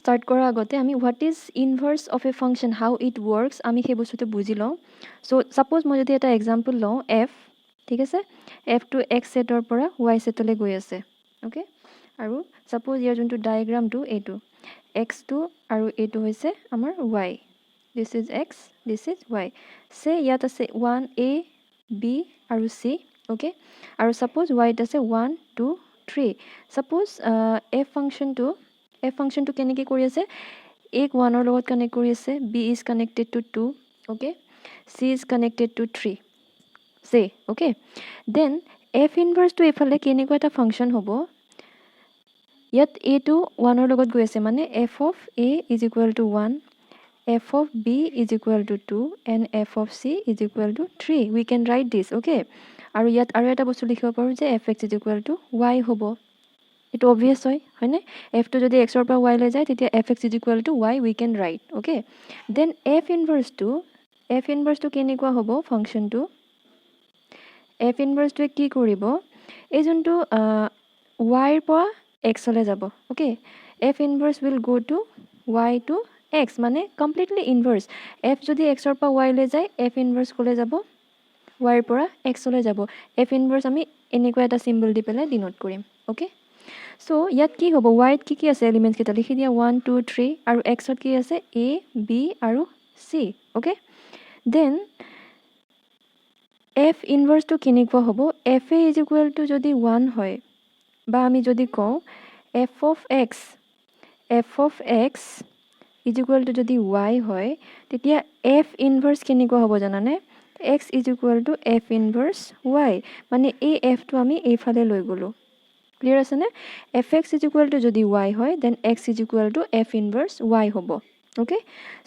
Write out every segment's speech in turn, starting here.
start করার আগতে আমি what is inverse of a function, how it works আমি সেই বস্তুটো বুজি লওঁ so suppose মই যদি এটা example লওঁ f ঠিক আছে f to x সেটৰ পৰা y সেটলৈ গৈ আছে ওকে আৰু suppose ইয়াৰ যোনটো ডায়াগ্ৰামটো এইটো x2 আৰু এইটো হৈছে আমাৰ y this is x this is y say ইয়াত আছে 1a b আৰু c okay আৰু suppose y it আছে 1 2 3 suppose f function to কেনেকৈ কৰি আছে a 1 ৰ লগত কানেক্ট কৰি আছে b is connected to 2 okay c is connected to 3 say okay then f inverse to এফালে কেনেকৈ এটা ফাংশন হ'ব ইয়াত a to 1 ৰ লগত গৈ আছে মানে f of a is equal to 1 f of b is equal to 2 and f of c is equal to 3 we can write this okay আৰু ইয়াত আৰু এটা বস্তু লিখিব পাৰো যে fx is equal to y হ'ব It obvious হয় না f to যদি x ৰ পৰা y লৈ যায় তেতিয়া fx is equal to y we can write okay then f inverse to কেনেকুৱা হ'ব function to f inverse to কি কৰিব এই যোনটো y ৰ পৰা x লৈ যাব okay f inverse will go to y to x মানে completely inverse f যদি x ৰ পৰা y লৈ যায় f inverse ক'লৈ যাব y ৰ পৰা x লৈ যাব f inverse আমি এনেকুৱা এটা symbol দি পেলাই ডিনোট কৰিম okay So, ইয়াত কি হ'ব y ত কি আছে এলিমেন্টস কেইটা লিখি দিয়া 1 2 3 আৰু x ত কি আছে a b আৰু c okay then f inverse to কেনেকুৱা হ'ব f a is equal to যদি 1 হয় বা আমি যদি কওঁ f of x is equal to যদি y হয় তেতিয়া f inverse কেনেকুৱা হ'ব জানানে x is equal to f inverse y মানে এই f টো আমি এইফালে লৈ গলো Clear আছে নে fx is equal to যদি y হয় then x is equal to f inverse y হ'ব okay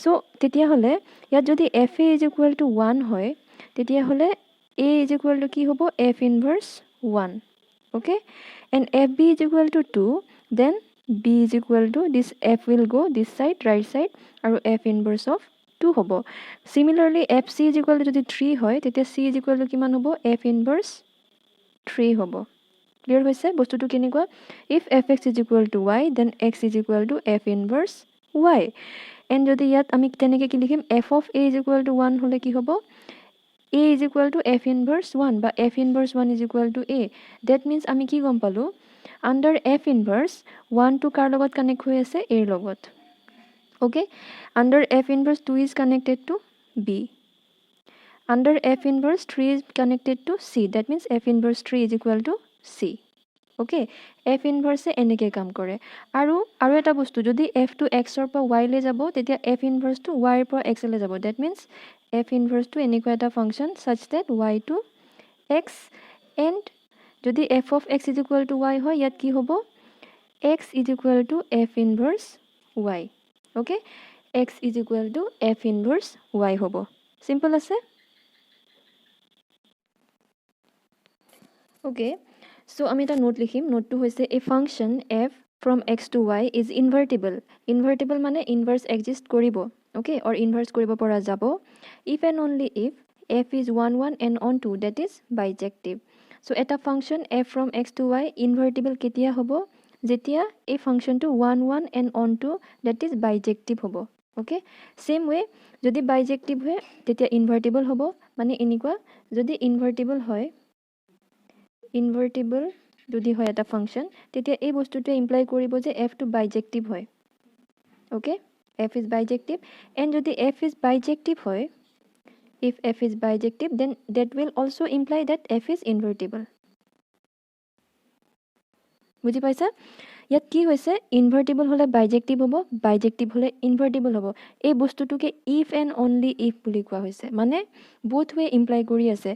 so তেতিয়া হলে ইয়াত যদি fa is equal to 1 হয় তেতিয়া হলে a is equal to কি হ'ব f inverse 1 okay and fb is equal to 2 then b is equal to this f will go this side right side আৰু f inverse of 2 হ'ব similarly fc is equal to যদি 3 হয় তেতিয়া c is equal to কিমান হ'ব f inverse 3 হ'ব Clear হৈছে বস্তুটো কেনেকুৱা if fx is equal to y then x is equal to f inverse y and যদি ইয়াত আমি তেনেকৈ কি লিখিম f of a is equal to 1 হলে কি হ'ব a is equal to f inverse 1 বা f inverse 1 is equal to a that means আমি কি গম পালো under f inverse 1 to কাৰ লগত কানেক্ট হৈ আছে a ৰ লগত okay under f inverse 2 is connected to b under f inverse 3 is connected to c that means f inverse 3 is equal to c okay f inverse এনেকে কাম কৰে আৰু এটা বস্তু যদি f to x ৰ পৰা y লৈ যাব তেতিয়া f inverse to y ৰ পৰা x লৈ যাব that means f inverse to এনেকুৱা এটা function such that y to x and যদি f of x is equal to y হয় ইয়াত কি হ'ব x is equal to f inverse y okay x is equal to f inverse y হ'ব simple আছে okay So, আমি এটা note লিখিম নোটটো হৈছে a function f from x to y is invertible মানে inverse exist কৰিব okay or inverse কৰিব পৰা যাব if and only if f is 1 1 and on 2 that is bijective so এটা function f from x to y invertible কেতিয়া হ'ব যেতিয়া এই functionটো 1 1 and on 2 that is bijective হ'ব okay same way যদি bijective হয় তেতিয়া invertible হ'ব মানে এনেকুৱা যদি invertible হয় invertible যদি হয় এটা ফাংশন তেতিয়া এই বস্তুটো ইমপ্লাই কৰিব যে f টো বাইজেক্টিভ হয় okay f is bijective and যদি f is bijective হয় if f is bijective then that will also imply that f is invertible বুজি পাইছা ইয়াত কি হৈছে ইনভাৰ্টিবল হলে বাইজেক্টিভ হ'ব বাইজেক্টিভ হলে ইনভাৰ্টিবল হ'ব এই বস্তুটোকে if and only if বুলি কোৱা হৈছে মানে both way ইমপ্লাই কৰি আছে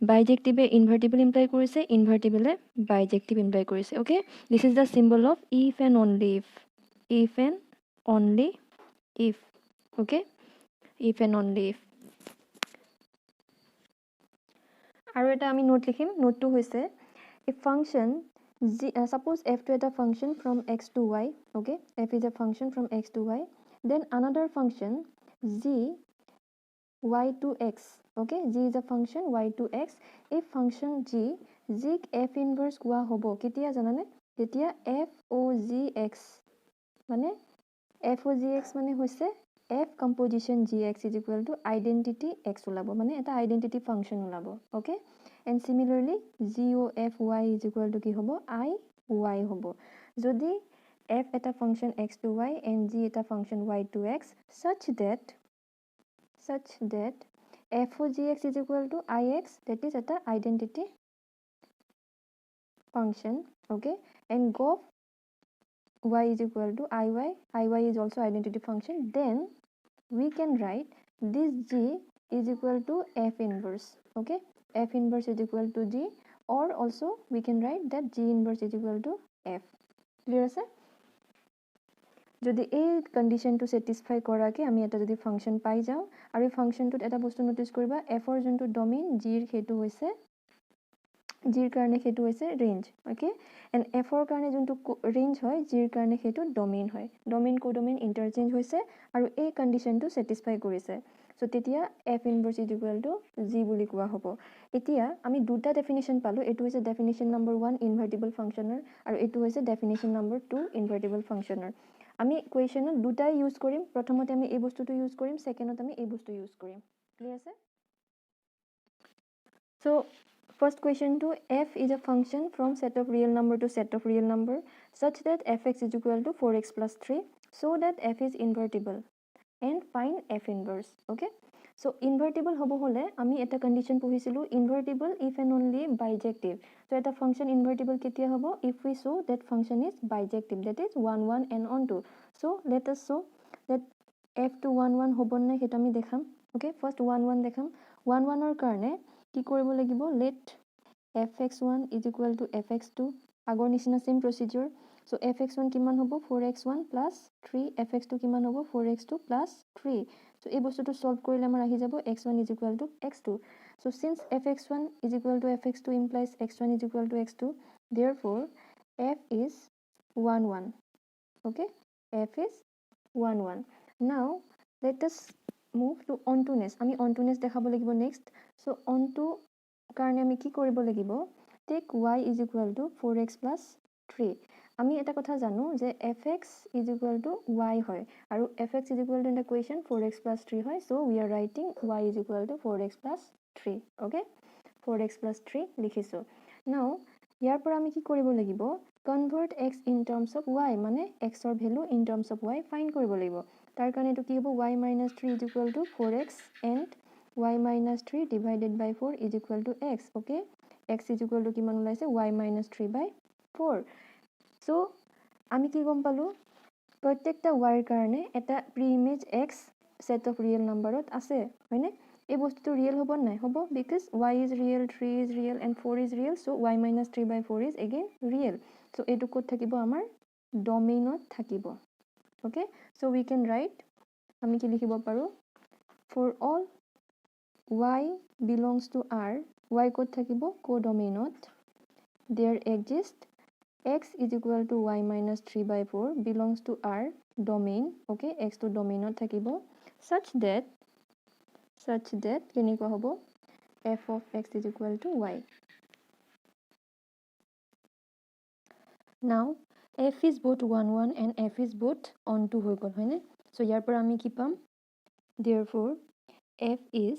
Bijective invertible imply কৰিছে invertible bijective imply কৰিছে okay this is the symbol of if and only if and only if okay if and only if আৰু এটা আমি নোট লিখিম নোটটো হৈছে a function suppose f to এটা function from x to y okay f is a function from x to y then another function g y to x okay g is a function y to x if function g f inverse কোৱা হ'ব কেতিয়া জানানে তেতিয়া f o g x মানে f o' g x মানে হৈছে f composition g x is equal to identity x ওলাব মানে এটা আইডেণ্টিটি ফাংচন ওলাব okay and similarly g o' f y is equal to কি হ'ব আই ৱাই হ'ব যদি এফ এটা function x to y and g এটা function y to x such that f of gx is equal to ix, that is at a identity function, okay, and gof y is equal to iy is also identity function, then we can write this g is equal to f inverse, okay, f inverse is equal to g, or also we can write that g inverse is equal to f. Clear আছে? যদি এই কণ্ডিশ্যনটো satisfy কৰাকৈ আমি এটা যদি function পাই যাওঁ আৰু এই ফাংচনটোত এটা বস্তু ন'টিছ কৰিবা এফৰ যোনটো ডমেইন জিৰ সেইটো হৈছে জিৰ কাৰণে সেইটো হৈছে ৰেঞ্জ অ'কে এণ্ড এফৰ কাৰণে যোনটো ৰেঞ্জ হয় জিৰ কাৰণে সেইটো ডমেইন হয় ডমেইন কোডমেইন ইণ্টাৰচেঞ্জ হৈছে আৰু এই কণ্ডিশ্যনটো ছেটিছফাই কৰিছে চ' তেতিয়া F inverse is equal two G বুলি কোৱা হ'ব এতিয়া আমি দুটা ডেফিনেশ্যন পালোঁ এইটো হৈছে ডেফিনেশ্যন নম্বৰ 1 ইনভাৰ্টিবল ফাংচনৰ আৰু এইটো হৈছে ডেফিনেশ্যন নম্বৰ 2 ইনভাৰ্টিবল ফাংচনৰ আমি কুৱেশ্যনত দুটাই ইউজ কৰিম প্ৰথমতে আমি এই বস্তুটো ইউজ কৰিম ছেকেণ্ডত আমি এই বস্তু ইউজ কৰিম ক্লিয়াৰ আছে চ' first question to f is a function from set of real number to set of real number such that fx is equal to 4x plus 3 so that f is invertible and find f inverse okay so invertible hobo hole ami eta condition pohichilu invertible if and only bijective so eta function invertible ketia hobo if we show that function is bijective that is 1 1 and on 2 so let us show that f to 1 1 hobo na heta ami dekham okay first 1 1 dekham 1 1 or karone কি কৰিব লাগিব let fx1 is equal to fx2 আগৰ নিচিনা same procedure so fx1 কিমান হ'ব 4x1 plus 3 fx2 কিমান হ'ব 4x2 plus 3 so এই বস্তুটো solve কৰিলে আমাৰ আহি যাব x1 is equal to x2 so since fx1 is equal to fx2 implies x1 is equal to x2 therefore f is 1 1 okay f is 1 1 now let us move to ontoness আমি ontoness দেখাব লাগিব next so onto কাৰণে আমি কি কৰিব লাগিব take y is equal to 4x plus 3 আমি এটা কথা জানো যে fx is equal to y হয় আৰু fx is equal to in the equation 4x plus 3 হয় so we are writing y is equal to 4x plus 3 okay 4x plus 3 লিখিছো now ইয়াৰ পৰা আমি কি কৰিব লাগিব convert x in terms of y মানে x ৰ value in terms of y find কৰিব লাগিব তাৰ কাৰণে এটো কি হ'ব y minus 3 is equal to 4x and y minus 3 divided by 4 is equal to x okay x is equal to কিমান ওলাইছে y minus 3 by 4 so আমি কি গম পালো প্ৰত্যেকটা y ৰ কাৰণে এটা pre-image x set of real numberত আছে হয়নে এই বস্তুটো ৰিয়েল হ'ব নাই হ'ব because y is real 3 is real and 4 is real so y minus 3 by 4 is again real so এইটো ক'ত থাকিব আমাৰ ডমেইনত থাকিব okay so we can write আমি কি লিখিব পাৰো for all y belongs to R y ক'ত থাকিব কোডমেইনত there exists x is equal to y minus 3 by 4 belongs to R domain okay x to domainot থাকিব such that কেনেকুৱা হ'ব f of x is equal to y now f is both 1 1 and f is both on 2 হৈ গ'ল হয়নে so ইয়াৰ পৰা আমি কি পাম therefore f is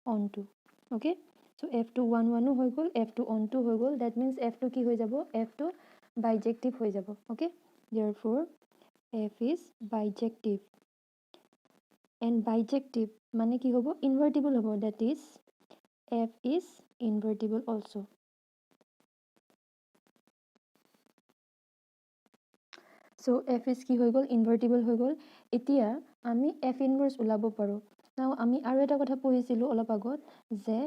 on 2 okay so f2 1 1 হৈ গ'ল f2 on 2 হৈ গ'ল that means f2 কি হৈ যাব f2 bijective হৈ যাব okay therefore f is bijective and bijective মানে কি হ'ব invertible হ'ব that is f is invertible also so f is কি হৈ গ'ল invertible হৈ গ'ল এতিয়া আমি f inverse ওলাব পাৰো now আমি আৰু এটা কথা পঢ়িছিলো অলপ আগত যে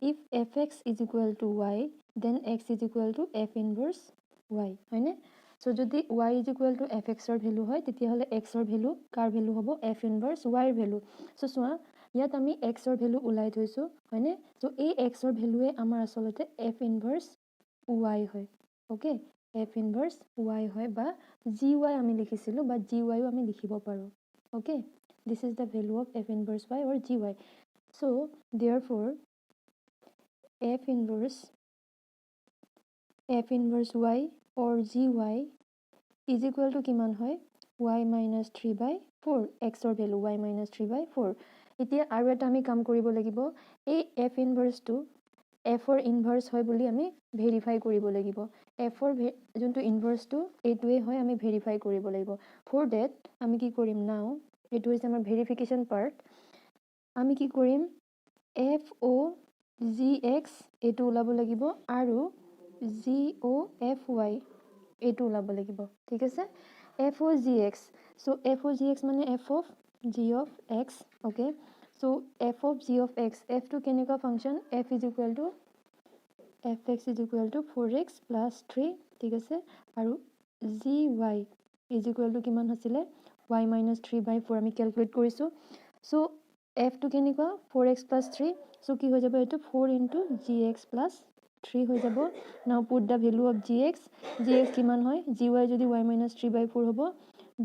if fx is equal to y then x is equal to f inverse y হয়নে so যদি y is equal to fx ৰ ভ্যালু হয় তেতিয়া হলে x ৰ ভ্যালু কাৰ ভ্যালু হ'ব f inverse y ৰ ভ্যালু so সোয়া ইয়াত আমি x ৰ ভ্যালু উলাই থৈছো হয়নে so এই x ৰ ভ্যালুৱে আমাৰ আসলতে f inverse y হয় okay f inverse y হয় বা gy আমি লিখিছিলো বা gy ও আমি লিখিব পাৰো okay this is the value of f inverse y or gy so therefore f inverse y or gy is equal to কিমান হয় y minus 3 by 4 x or value y minus 3 by 4 এতিয়া আৰু এটা আমি কাম কৰিব লাগিব এই f inverse টো f or inverse হয় বুলি আমি ভেৰিফাই কৰিব লাগিব f or যোনটো inverse টো এইটোৱে হয় আমি ভেৰিফাই কৰিব লাগিব for that আমি কি কৰিম now এইটো হৈছে আমাৰ ভেৰিফিকেশন পাৰ্ট আমি কি কৰিম f o g x এইটো ওলাব লাগিব আৰু g o f y এইটো ওলাব লাগিব ঠিক আছে f o g x so f o g x মানে f of g of x okay so f of g of x f to কেনেকুৱা function f is equal to fx is equal to 4x plus 3 ঠিক আছে আৰু gy is equal to কিমান হৈছিলে y minus 3 by 4 আমি calculate কৰিছো so f to কেনেকুৱা 4x plus 3 so কি হৈ যাব এটো 4 into gx plus 3 হৈ যাব now put the value of gx কিমান হয় gy যদি y minus 3 by 4 হ'ব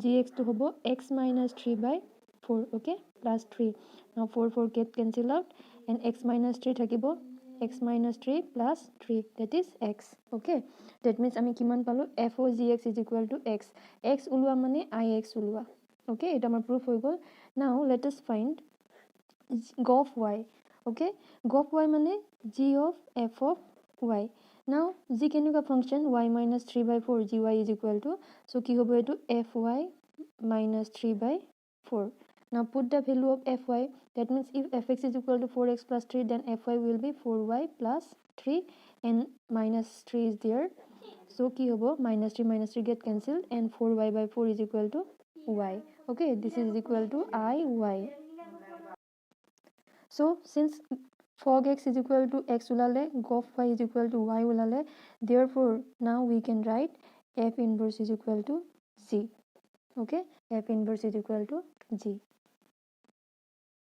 gx to হ'ব x minus 3 by 4 okay plus 3 now 4 get cancel out and x minus 3 থাকিব x minus 3 plus 3 that is x okay that means আমি কিমান পালো f o g x is equal to x x উলোৱা মানে ix উলোৱা okay এটা আমাৰ proof হৈ গল now let us find g of y okay g of y মানে g of f of y now g কেনেকুৱা function y minus 3 by 4 gy is equal to so কি হ'ব এটো fy minus 3 by 4 now put the value of fy that means if fx is equal to 4x plus 3 then fy will be 4y plus 3 and minus 3 is there so ki hobo minus 3 get cancelled and 4y by 4 is equal to y okay this is equal to iy so since fog x is equal to x ulale gof y is equal to y ulale therefore now we can write f inverse is equal to g okay f inverse is equal to g